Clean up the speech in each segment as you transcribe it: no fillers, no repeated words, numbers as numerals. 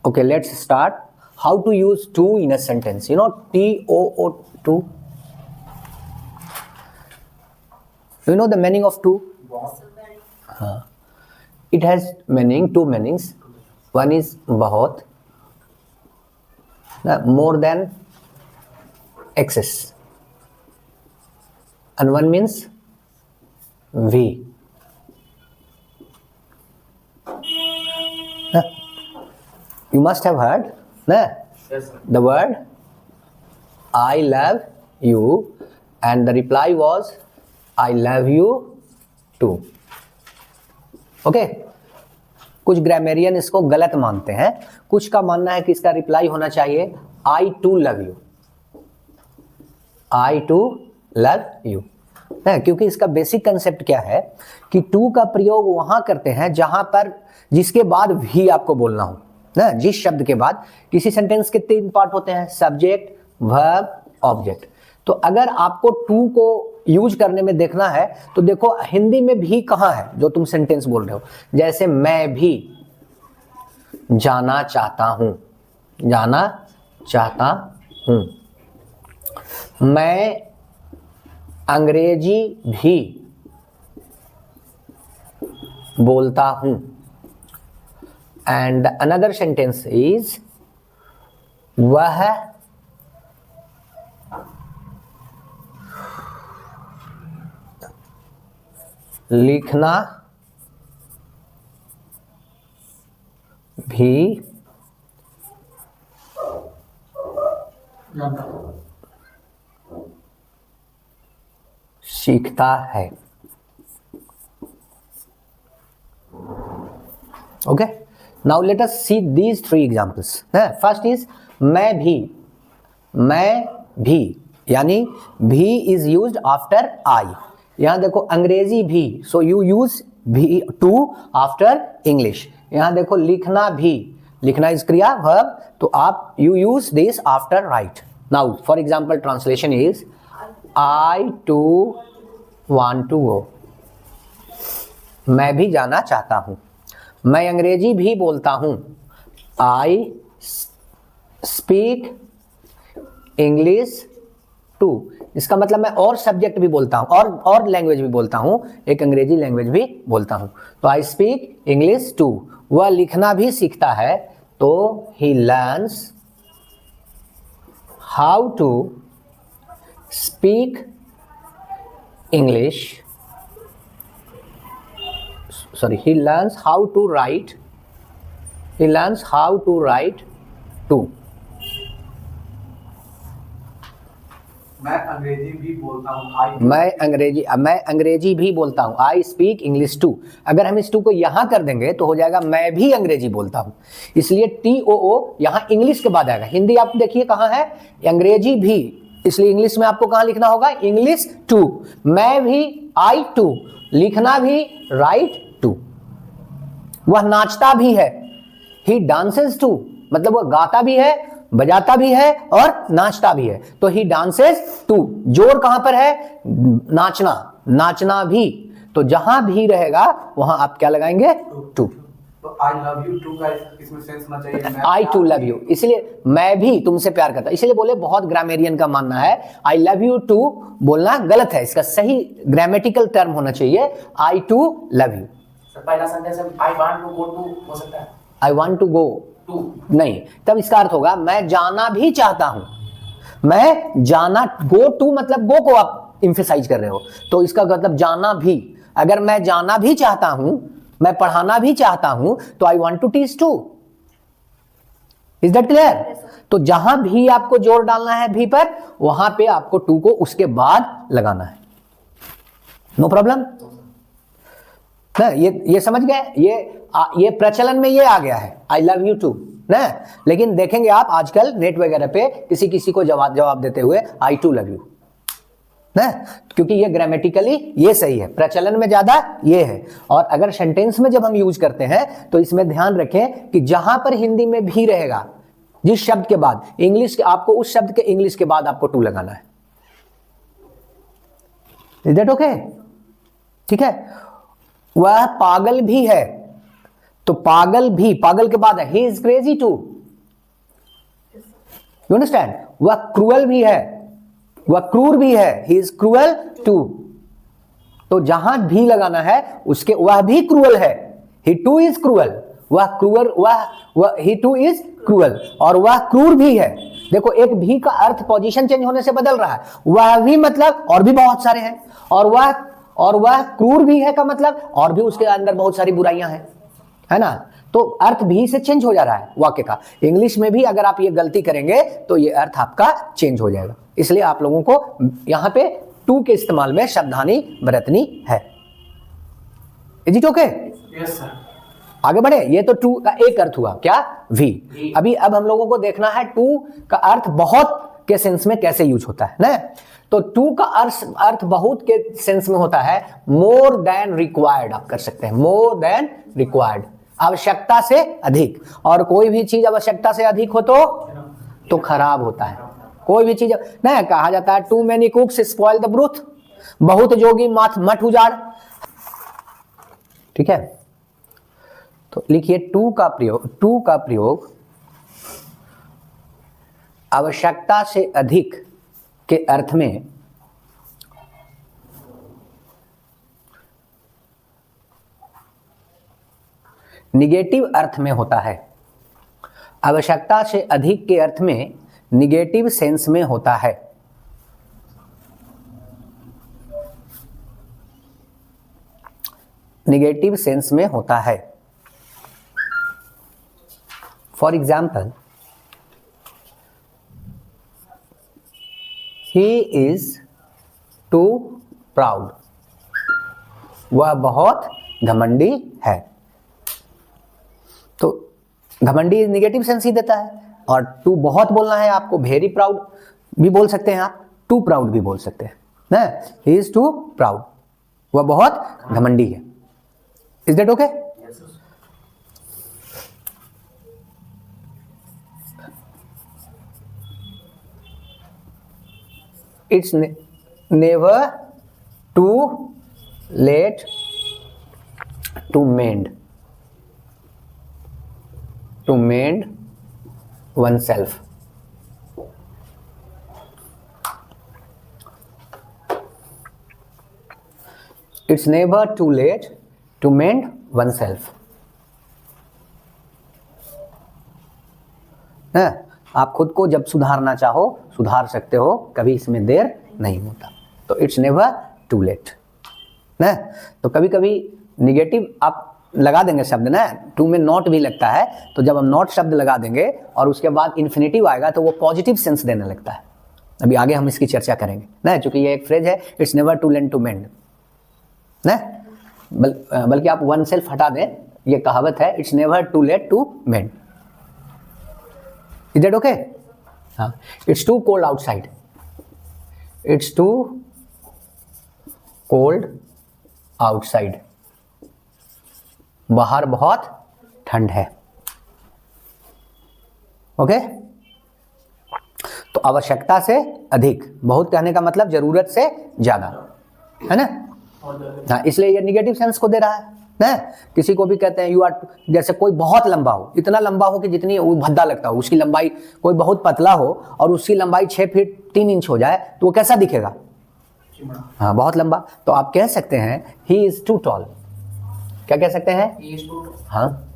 Okay, let's start. How to use to in a sentence? You know, to. You know the meaning of to? It has two meanings. One is बहुत, more than, excess, and one means we. You must have heard the word I love you, and the reply was I love you too. Okay कुछ grammarian इसको गलत मानते हैं, कुछ का मानना है कि इसका रिप्लाई होना चाहिए I to love you, I to love you, क्योंकि इसका बेसिक कंसेप्ट क्या है कि टू का प्रयोग वहां करते हैं जहां पर जिसके बाद भी आपको बोलना हो ना, जिस शब्द के बाद किसी सेंटेंस के 3 पार्ट होते हैं, सब्जेक्ट, वर्ब, ऑब्जेक्ट। तो अगर आपको टू को यूज करने में देखना है तो देखो हिंदी में भी कहाँ है जो तुम सेंटेंस बोल रहे हो। जैसे मैं भी जाना चाहता हूं, जाना चाहता हूं, मैं अंग्रेजी भी बोलता हूं, एंड अनदर सेंटेंस इज वह लिखना भी सीखता है। Okay, now let us see these 3 examples. First is मैं भी यानी भी इज यूज्ड आफ्टर आई। यहां देखो अंग्रेजी भी, सो यू यूज भी टू आफ्टर इंग्लिश। यहां देखो लिखना भी, लिखना इज क्रिया वर्ब, तो आप you use this after right. Now for example translation is I to want to go, मैं भी जाना चाहता हूं, मैं अंग्रेजी भी बोलता हूं, आई स्पीक इंग्लिश टू। इसका मतलब मैं और सब्जेक्ट भी बोलता हूं, और लैंग्वेज भी बोलता हूं, एक अंग्रेजी लैंग्वेज भी बोलता हूं, तो आई स्पीक इंग्लिश टू। वह लिखना भी सीखता है, तो he learns how to speak English, sorry, he learns how to write to। मैं अंग्रेजी भी बोलता हूँ, मैं अंग्रेजी भी बोलता हूँ, आई स्पीक इंग्लिश टू। अगर हम इस टू को यहां कर देंगे तो हो जाएगा मैं भी अंग्रेजी बोलता हूँ, इसलिए TOO यहां इंग्लिश के बाद आएगा। हिंदी आप देखिए कहां है, अंग्रेजी भी, इसलिए इंग्लिश में आपको कहां लिखना होगा, इंग्लिश टू। मैं भी, आई टू, लिखना भी, राइट टू। वह नाचता भी है, ही डांसेस टू, मतलब वह गाता भी है, बजाता भी है और नाचता भी है, तो ही डांसेस टू। जोर कहां पर है, नाचना, नाचना भी, तो जहां भी रहेगा वहां आप क्या लगाएंगे, टू। तो आई लव यू टू का इसमें सेंस होना चाहिए आई टू लव यू, इसलिए मैं भी तुमसे प्यार करता, इसलिए बोले बहुत ग्रामेरियन का मानना है आई लव यू टू बोलना गलत है, इसका सही ग्रामेटिकल टर्म होना चाहिए आई टू लव यू। पहला sentence I want to go to हो सकता है, I want to go to नहीं, तब इसका अर्थ होगा मैं जाना भी चाहता हूं, मैं जाना, गो टू मतलब गो को आप एम्फेसाइज कर रहे हो, तो इसका मतलब जाना भी। अगर मैं जाना भी चाहता हूं, मैं पढ़ाना भी चाहता हूं, तो I want to teach too. Is that clear? तो जहां भी आपको जोर डालना है भी पर, वहां पे आपको टू को उसके बाद लगाना है। No problem? ये समझ गए? ये प्रचलन में ये आ गया है आई लव यू टू ना, लेकिन देखेंगे आप आजकल नेट वगैरह पे किसी को जवाब देते हुए आई टू लव यू ना, क्योंकि ये ग्रामेटिकली ये सही है, प्रचलन में ज्यादा ये है। और अगर सेंटेंस में जब हम यूज करते हैं तो इसमें ध्यान रखें कि जहां पर हिंदी में भी रहेगा, जिस शब्द के बाद इंग्लिश के, आपको उस शब्द के इंग्लिश के बाद आपको टू लगाना है। Is that okay? ठीक है। वह पागल भी है, तो पागल भी, पागल के बाद है he is crazy too, you understand, वह क्रूअल भी है, वह क्रूर भी है, ही इज क्रूअल टू। तो जहां भी लगाना है उसके वह भी क्रूअल है, ही टू इज क्रूअल, वह क्रूअल, वह ही टू इज क्रूअल, और वह क्रूर भी है। देखो एक भी का अर्थ पोजीशन चेंज होने से बदल रहा है, वह भी मतलब और भी बहुत सारे हैं, और वह क्रूर भी है का मतलब और भी उसके अंदर बहुत सारी बुराइयां हैं, है ना। तो अर्थ भी से चेंज हो जा रहा है वाक्य का। इंग्लिश में भी अगर आप ये गलती करेंगे तो ये अर्थ आपका चेंज हो जाएगा, इसलिए आप लोगों को यहां पे टू के इस्तेमाल में सावधानी बरतनी है। Is it okay? Yes sir. आगे बढ़े। ये तो टू का एक अर्थ हुआ, क्या? भी। अभी अब हम लोगों को देखना है टू का अर्थ बहुत के सेंस में कैसे यूज होता है ना। तो टू का अर्थ बहुत के सेंस में होता है मोर देन रिक्वायर्ड, आप कर सकते हैं मोर देन रिक्वायर्ड, आवश्यकता से अधिक। और कोई भी चीज आवश्यकता से अधिक हो तो खराब होता है। कोई भी चीज ना, कहा जाता है too many cooks spoil the broth, बहुत जोगी मठ उजाड़, ठीक है। तो लिखिए टू का प्रयोग आवश्यकता से अधिक के अर्थ में निगेटिव अर्थ में होता है। आवश्यकता से अधिक के अर्थ में निगेटिव सेंस में होता है। निगेटिव सेंस में होता है। For example, he is too proud, वह बहुत घमंडी है। तो घमंडी निगेटिव सेंस ही देता है। और टू बहुत बोलना है आपको, वेरी प्राउड भी बोल सकते हैं आप, टू प्राउड भी बोल सकते हैं ना। ही इज टू प्राउड, वह बहुत घमंडी है। Is that okay? It's never too late to mend oneself. It's never too late to mend oneself. आप खुद को जब सुधारना चाहो सुधार सकते हो, कभी इसमें देर नहीं होता। तो इट्स नेवर टू लेट ना। तो कभी कभी निगेटिव आप लगा देंगे शब्द ना, टू में नॉट भी लगता है, तो जब हम नॉट शब्द लगा देंगे और उसके बाद इन्फिनेटिव आएगा तो वो पॉजिटिव सेंस देने लगता है। अभी आगे हम इसकी चर्चा करेंगे ना, क्योंकि ये एक फ्रेज है, it's never too late to mend ना। बल्कि आप वन सेल्फ हटा दें, ये कहावत है, it's never too late to mend. Is that okay? हाँ, it's too cold outside. It's too cold outside. बाहर बहुत ठंड है। ओके? तो आवश्यकता से अधिक, बहुत कहने का मतलब जरूरत से ज्यादा, है ना। हाँ, इसलिए ये निगेटिव सेंस को दे रहा है ना। किसी को भी कहते हैं यू आर, जैसे कोई बहुत लंबा हो, इतना लंबा हो कि जितनी वो भद्दा लगता हो, उसकी लंबाई, कोई बहुत पतला हो और उसकी लंबाई 6 फीट 3 इंच हो जाए तो वो कैसा दिखेगा? हाँ, बहुत लंबा। तो आप कह सकते हैं ही इज टू टॉल। क्या कह सकते हैं? हाँ।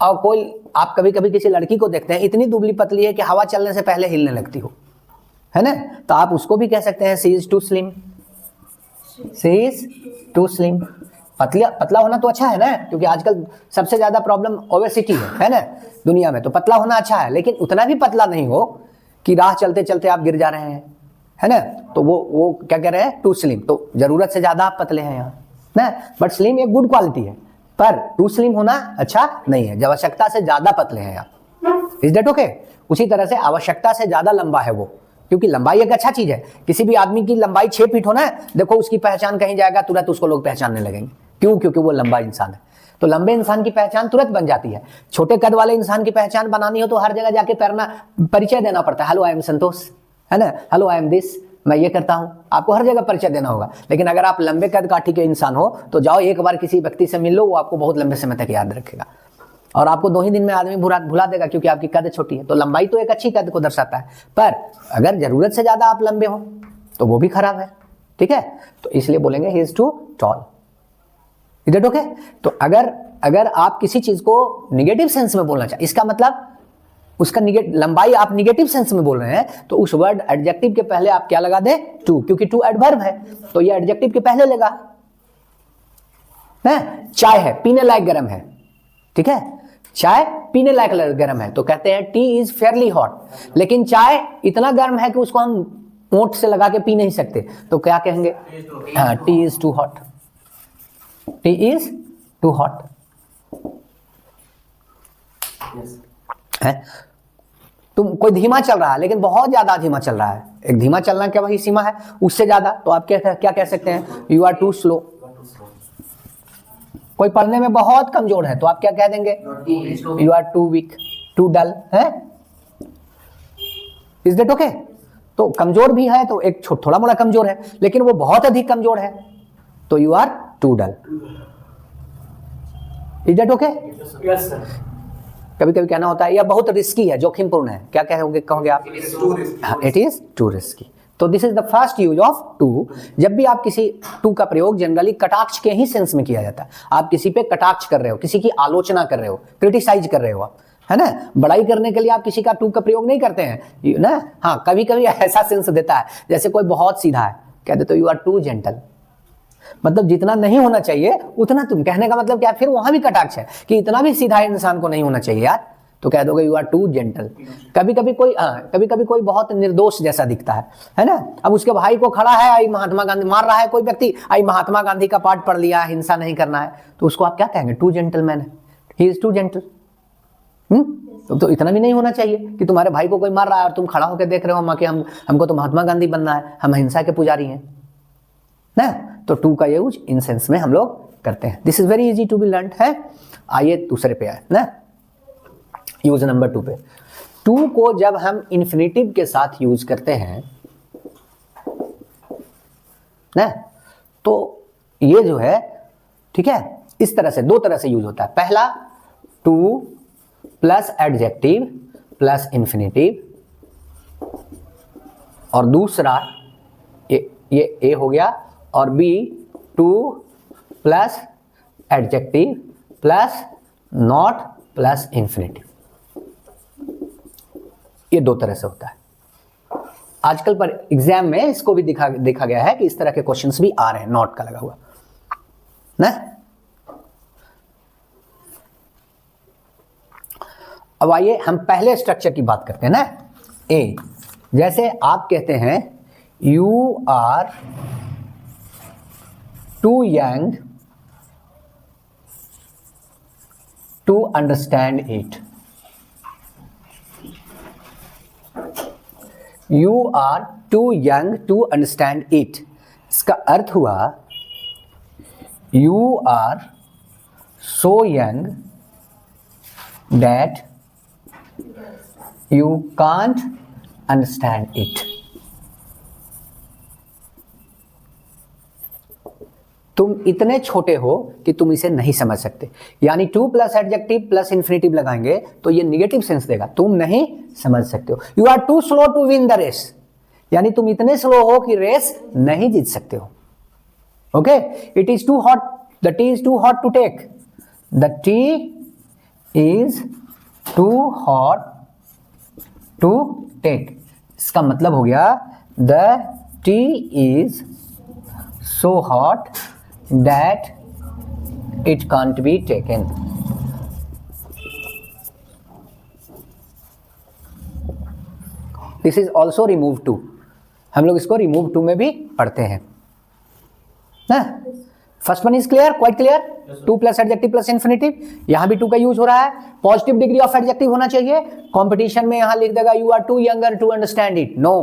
और कोई, आप कभी कभी किसी लड़की को देखते हैं इतनी दुबली पतली है कि हवा चलने से पहले हिलने लगती हो, है ना। तो आप उसको भी कह सकते हैं she is too slim, she is too slim. पतला होना तो अच्छा है ना, क्योंकि आजकल सबसे ज्यादा प्रॉब्लम ओबेसिटी है ना दुनिया में। तो पतला होना अच्छा है, लेकिन उतना भी पतला नहीं हो कि राह चलते चलते आप गिर जा रहे हैं, है ना। तो वो क्या कह रहे हैं? Too slim. तो जरूरत से ज्यादा आप पतले हैं यहाँ ना, बट स्लिम एक गुड क्वालिटी है, पर टू स्लिम होना अच्छा नहीं है, जब आवश्यकता से ज्यादा पतले हैं आप। Is that okay? उसी तरह से आवश्यकता से ज्यादा लंबा है वो, क्योंकि लंबाई एक अच्छा चीज है। किसी भी आदमी की लंबाई 6 फीट हो ना, देखो उसकी पहचान कहीं जाएगा तुरंत उसको लोग पहचानने लगेंगे। क्यों? क्योंकि वो लंबा इंसान है। तो लंबे इंसान की पहचान तुरंत बन जाती है। छोटे कद वाले इंसान की पहचान बनानी हो तो हर जगह जाके परिचय देना पड़ता है। हेलो आई एम संतोष, है ना, हेलो आई एम दिस, मैं ये करता हूं। आपको हर जगह परिचय देना होगा। लेकिन अगर आप लंबे कद काठी के इंसान हो तो जाओ एक बार किसी व्यक्ति से मिल लो, वो आपको बहुत लंबे समय तक याद रखेगा, और आपको 2 ही दिन में आदमी भुला देगा, क्योंकि आपकी कद छोटी है। तो लंबाई तो एक अच्छी कद को दर्शाता है, पर अगर जरूरत से ज्यादा आप लंबे हो तो वो भी खराब है, ठीक है। तो इसलिए बोलेंगे he is too tall. Is it okay? तो अगर आप किसी चीज को निगेटिव सेंस में बोलना चाहिए, इसका मतलब उसका लंबाई आप निगेटिव सेंस में बोल रहे हैं, तो उस वर्ड एडजेक्टिव के पहले आप क्या लगा दे? टू, क्योंकि टू एडवर्ब है, तो ये एडजेक्टिव के पहले लेगा। चाय है, पीने लायक गर्म है, ठीक है, चाय पीने लायक गर्म है, तो कहते हैं टी इज फेयरली हॉट। लेकिन चाय इतना गर्म है कि उसको हम ओंठ से लगा के पी नहीं सकते, तो क्या कहेंगे? Tea is too hot, tea is too hot है। तुम कोई धीमा चल रहा है, लेकिन बहुत ज्यादा धीमा चल रहा है, एक धीमा चलना क्या वही सीमा है, उससे ज्यादा, तो आप क्या कह सकते हैं? You are too slow. कोई पढ़ने में बहुत कमजोर है, तो आप क्या कह देंगे? You are too weak, too dull है। Is that okay? तो कमजोर भी है तो एक थोड़ा मोड़ा कमजोर है, लेकिन वो बहुत अधिक कमजोर है, तो you are too dull. Is that okay? Yes sir. कभी कभी कहना होता है यह बहुत रिस्की है, जोखिमपूर्ण है, क्या कहोगे आप? It is too risky. तो this is the first use of too. जब भी आप किसी टू का प्रयोग जनरली कटाक्ष के ही सेंस में किया जाता है। आप किसी पे कटाक्ष कर रहे हो, किसी की आलोचना कर रहे हो, क्रिटिसाइज कर रहे हो आप, है ना। बड़ाई करने के लिए आप किसी का टू का प्रयोग नहीं करते हैं ना। हाँ, कभी कभी ऐसा सेंस देता है, जैसे कोई बहुत सीधा है, कह देते यू आर टू जेंटल, मतलब जितना नहीं होना चाहिए उतना तुम। कहने का मतलब क्या? फिर वहां भी कटाक्ष है कि इतना भी सीधा इंसान को नहीं होना चाहिए यार, तो कह दोगे यू आर टू जेंटल। कभी कभी कोई बहुत निर्दोष जैसा दिखता है ना। अब उसके भाई को खड़ा है, आई महात्मा गांधी मार रहा है कोई व्यक्ति, आई महात्मा गांधी का पाठ पढ़ लिया, हिंसा नहीं करना है, तो उसको आप क्या कहेंगे? टू जेंटलमैन है, ही इज टू जेंटल। तो इतना भी नहीं होना चाहिए कि तुम्हारे भाई को कोई मार रहा है और तुम खड़ा होकर देख रहे हो माँ के हमको तो महात्मा गांधी बनना है, हम अहिंसा के पुजारी हैं ना। तो टू का यूज इन सेंस में हम लोग करते हैं। This is very easy to be learn है। आइए दूसरे पे आए ना, यूज नंबर 2 पे। टू को जब हम इन्फिनेटिव के साथ यूज करते हैं ना, तो ये जो है, ठीक है, इस तरह से 2 तरह से यूज होता है। पहला too plus adjective plus infinitive, और दूसरा ये ए हो गया, और B too plus adjective plus not plus infinitive. ये 2 तरह से होता है। आजकल पर एग्जाम में इसको भी देखा गया है कि इस तरह के क्वेश्चंस भी आ रहे हैं, नॉट का लगा हुआ ना। अब आइए हम पहले स्ट्रक्चर की बात करते हैं ना। ए, जैसे आप कहते हैं you are too young to understand it. You are too young to understand it. इसका अर्थ हुआ you are so young that you can't understand it. तुम इतने छोटे हो कि तुम इसे नहीं समझ सकते। यानी to plus adjective plus infinitive लगाएंगे तो ये निगेटिव सेंस देगा, तुम नहीं समझ सकते हो। You are too slow to win the race, यानी तुम इतने स्लो हो कि रेस नहीं जीत सकते हो। Okay, it is too hot, the tea is too hot to take, the tea is too hot to take. इसका मतलब हो गया the tea is so hot that it can't be taken. This is also remove to. हम लोग इसको remove to में भी पढ़ते हैं ना। First one is clear, quite clear. To plus adjective plus infinitive, यहां भी टू का यूज हो रहा है। पॉजिटिव डिग्री ऑफ एडजेक्टिव होना चाहिए। कंपटीशन में यहां लिख देगा you are too younger to understand it. No,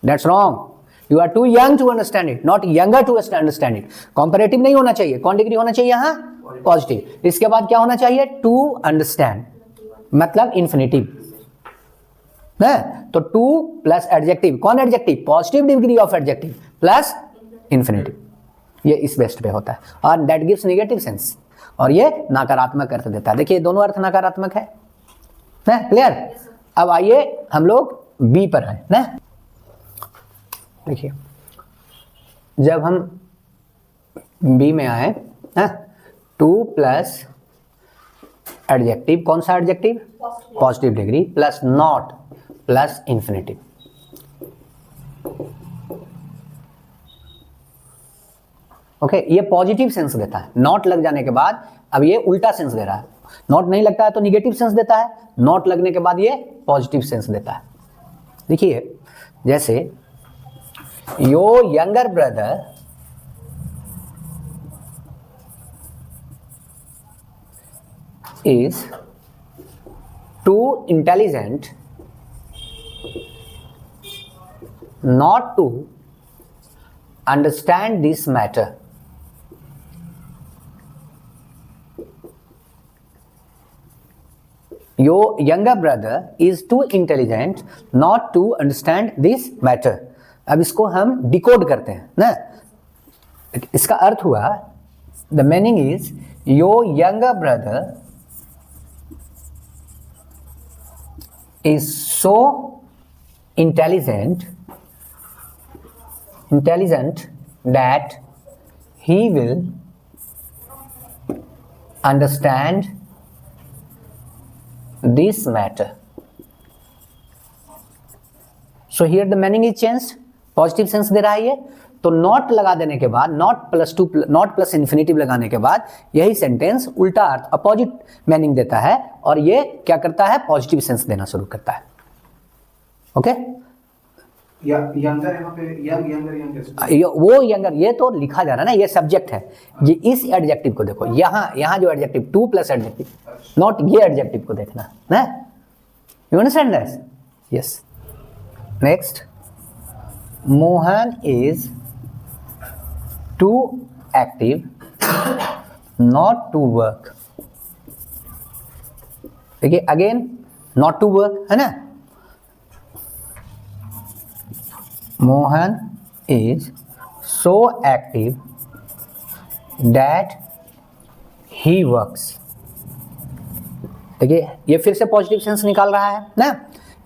that's wrong. You are too young to understand it, not younger to understand it. Comparative नहीं होना चाहिए, कौन डिग्री होना चाहिए यहाँ? पॉजिटिव। इसके बाद क्या होना चाहिए? टू अंडरस्टैंड, मतलब इन्फिनेटिव ना। तो टू प्लस एडजेक्टिव, कौन adjective? Positive degree of adjective plus infinitive, ये इस बेस्ट पे होता है, और दैट गिव्स नेगेटिव सेंस। और ये नकारात्मक अर्थ देता है। देखिए दोनों अर्थ नकारात्मक है ना, क्लियर। अब आइए हम लोग बी पर आए ना। देखिए जब हम बी में आए ना, 2 प्लस एडजेक्टिव, कौन सा adjective, positive degree, plus not plus infinitive. Okay, ये पॉजिटिव सेंस देता है। नॉट लग जाने के बाद अब ये उल्टा सेंस दे रहा है। नॉट नहीं लगता है तो निगेटिव सेंस देता है, नॉट लगने के बाद ये पॉजिटिव सेंस देता है। देखिए जैसे your younger brother is too intelligent not to understand this matter. Your younger brother is too intelligent not to understand this matter. अब इसको हम डिकोड करते हैं ना। इसका अर्थ हुआ, the meaning is your younger brother is so intelligent that he will understand this matter. So here the meaning is changed, positive sense दे रहा है ये। तो नॉट लगा देने के बाद, नॉट प्लस इन्फिनिटिव लगाने के बाद यही सेंटेंस उल्टा अर्थ अपोजिट मीनिंग देता है और ये क्या करता है, पॉजिटिव सेंस देना शुरू करता है। ओके, यंगर यहाँ पे यंगेस्ट, वो यंगर, ये तो लिखा जा रहा है ना, ये सब्जेक्ट है। ये इस एडजेक्टिव को देखो, यहाँ जो एडजेक्टिव 2 प्लस एडजेक्टिव, नॉट ये एडजेक्टिव को देखना ना। You understand this? Yes. Next, Mohan is too active not to work. देखिए अगेन not to work है ना। Mohan is so active that he works. देखिए ये फिर से पॉजिटिव सेंस निकाल रहा है ना।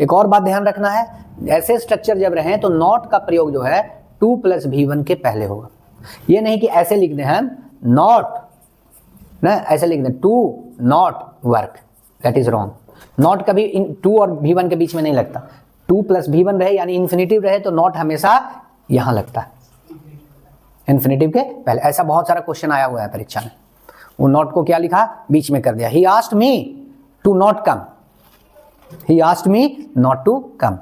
एक और बात ध्यान रखना है, ऐसे स्ट्रक्चर जब रहे तो नॉट का प्रयोग जो है 2 प्लस V1 के पहले होगा। ये नहीं कि ऐसे लिख दें हम नॉट ना, ऐसे लिख दें to not work, that is wrong. Not कभी 2 और V1 के बीच में नहीं लगता। 2 प्लस V1 रहे यानी इन्फिनिटिव रहे तो नॉट हमेशा यहां लगता है, इन्फिनिटिव के पहले। ऐसा बहुत सारा क्वेश्चन आया हुआ है परीक्षा में। वो नॉट को क्या लिखा, बीच में कर दिया। He asked me to not come, he asked me not to come.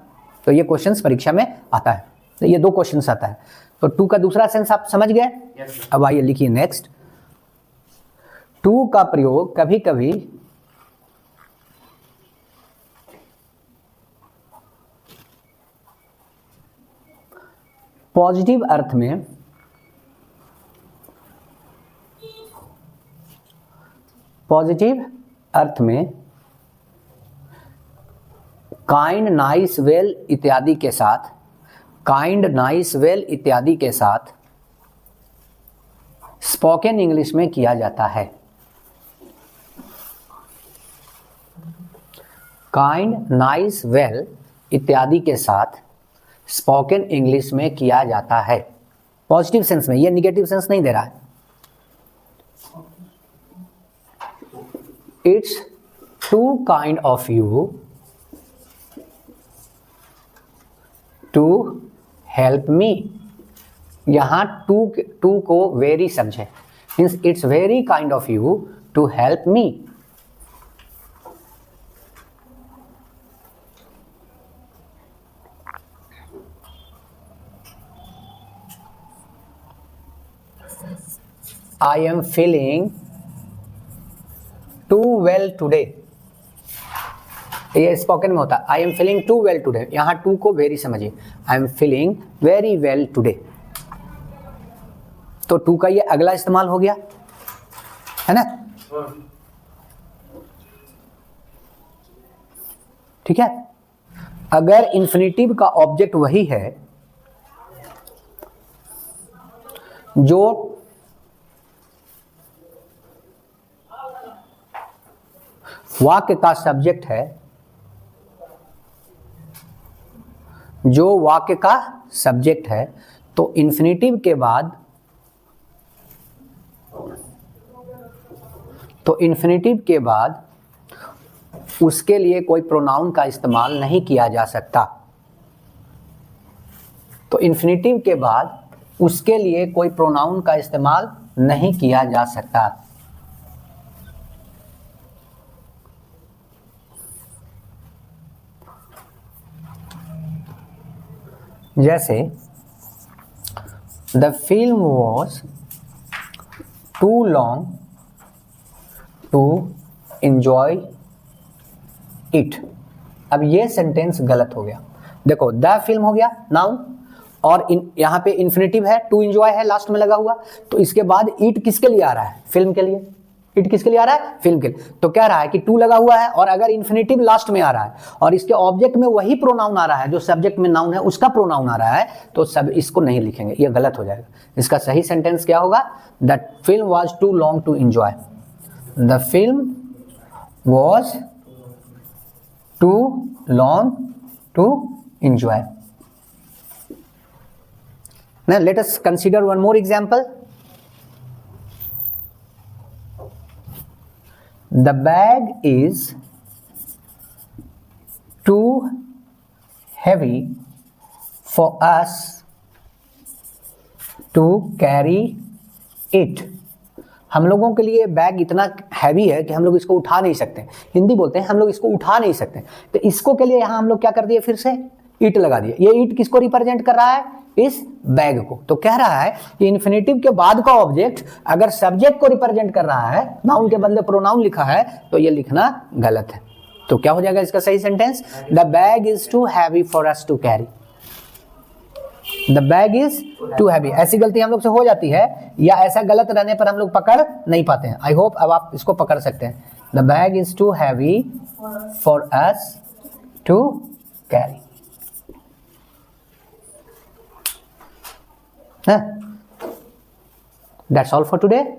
तो ये क्वेश्चन परीक्षा में आता है, तो ये 2 क्वेश्चन आता है। तो 2 का दूसरा सेंस आप समझ गए। yes, अब आइए लिखिए नेक्स्ट। 2 का प्रयोग कभी कभी पॉजिटिव अर्थ में काइंड, नाइस, वेल इत्यादि के साथ, काइंड, नाइस, वेल इत्यादि के साथ स्पोकन इंग्लिश में किया जाता है। काइंड, नाइस, वेल इत्यादि के साथ स्पोकन इंग्लिश में किया जाता है। पॉजिटिव सेंस में, ये निगेटिव सेंस नहीं दे रहा है। It's too kind of you to help me. यहां टू को वेरी समझे, means it's very kind of you to help me. I am feeling too well today. ये स्पोकन में होता है I am feeling too well today, यहाँ too को very समझिए। I am feeling very well today, तो too का ये अगला इस्तेमाल हो गया है ना। ठीक है, अगर इंफिनिटिव का ऑब्जेक्ट वही है जो वाक्य का सब्जेक्ट है, जो वाक्य का सब्जेक्ट है, तो इन्फिनेटिव के बाद उसके लिए कोई प्रोनाउन का इस्तेमाल नहीं किया जा सकता। तो इन्फिनेटिव के बाद उसके लिए कोई प्रोनाउन का इस्तेमाल नहीं किया जा सकता। जैसे the film was too long to enjoy it. अब ये सेंटेंस गलत हो गया। देखो द फिल्म हो गया नाउन, और यहाँ पे इन्फिनेटिव है, टू एंजॉय है लास्ट में लगा हुआ, तो इसके बाद इट किसके लिए आ रहा है? फिल्म के लिए। इट किसके लिए आ रहा है? फिल्म के लिए। तो क्या रहा है कि टू लगा हुआ है, और अगर इन्फिनेटिव लास्ट में आ रहा है और इसके ऑब्जेक्ट में वही प्रोनाउन आ रहा है जो सब्जेक्ट में नाउन है उसका प्रोनाउन आ रहा है, तो सब इसको नहीं लिखेंगे, ये गलत हो जाएगा। इसका सही सेंटेंस क्या होगा? The film was too long to enjoy. The film was too long to enjoy. Now let us consider one more example. The bag is too heavy for us to carry it. हम लोगों के लिए bag इतना heavy है कि हम लोग इसको उठा नहीं सकते। हिंदी बोलते हैं हम लोग इसको उठा नहीं सकते, तो इसको के लिए यहाँ हम लोग क्या कर दिए? फिर से ईट लगा दिए। ये ईट किसको रिप्रेजेंट कर रहा है? इस बैग को। तो कह रहा है कि इन्फिनेटिव के बाद का ऑब्जेक्ट अगर सब्जेक्ट को रिप्रेजेंट कर रहा है, नाउन के बदले प्रोनाउन लिखा है, तो ये लिखना गलत है। तो क्या हो जाएगा इसका सही sentence? The bag is too heavy for us to carry. The bag is too heavy. ऐसी गलती हम लोग से हो जाती है, या ऐसा गलत रहने पर हम लोग पकड़ नहीं पाते हैं। आई होप अब आप इसको पकड़ सकते हैं। The bag is too heavy for us to carry. That's all for today.